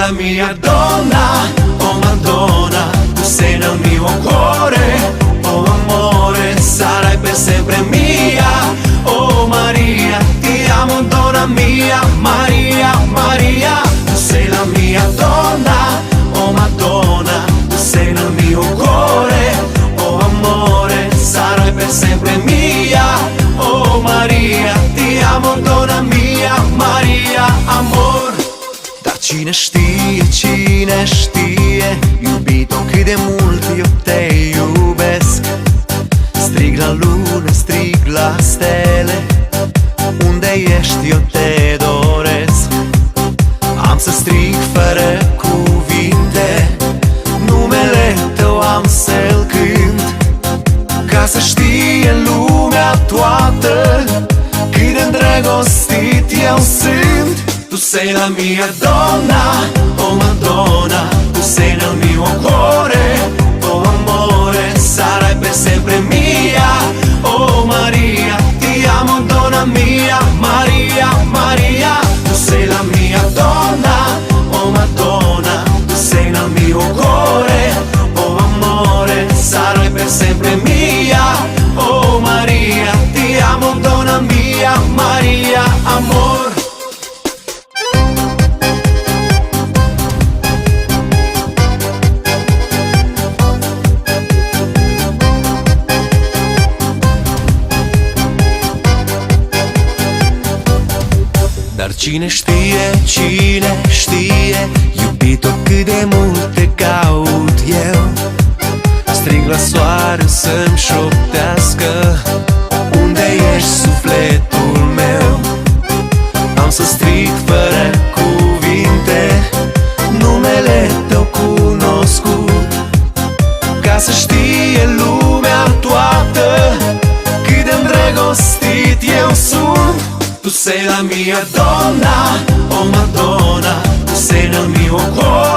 la mia donna, oh Madonna, tu sei nel mio cuore, oh amore, sarai per sempre mia, oh Maria, ti amo donna mia, Maria, Maria, tu sei la mia donna, oh Madonna, tu sei nel mio cuore, oh amore, sarai per sempre mia, oh Maria, ti amo donna mia, Maria, amor. Dar cine știe, iubito, cât de mult eu te iubesc. Strig la lună, strig la stele, unde ești eu te doresc. Am să strig fără cuvinte, numele tău am să-l cânt, ca să știe lumea toată cât de îndrăgostit eu sunt. Tu sei la mia donna, oh Madonna, tu sei nel mio cuore, oh amore, sarai per sempre mia, oh Maria, ti amo donna mia, Maria, Maria, tu sei la mia donna, oh Madonna, tu sei nel mio cuore, oh amore, sarai per sempre mia, oh Maria, ti amo donna mia, Maria, amor. Dar cine știe, iubito, cât de mult te caut eu. Strig la soare să-mi șoptească, unde ești sufletul meu. Am să strig fără cuvinte, numele tău cunoscut, ca să știe lumea toată cât de îndrăgostit eu sunt. Tu sei la mia donna, oh Madonna, tu sei nel mio cuore.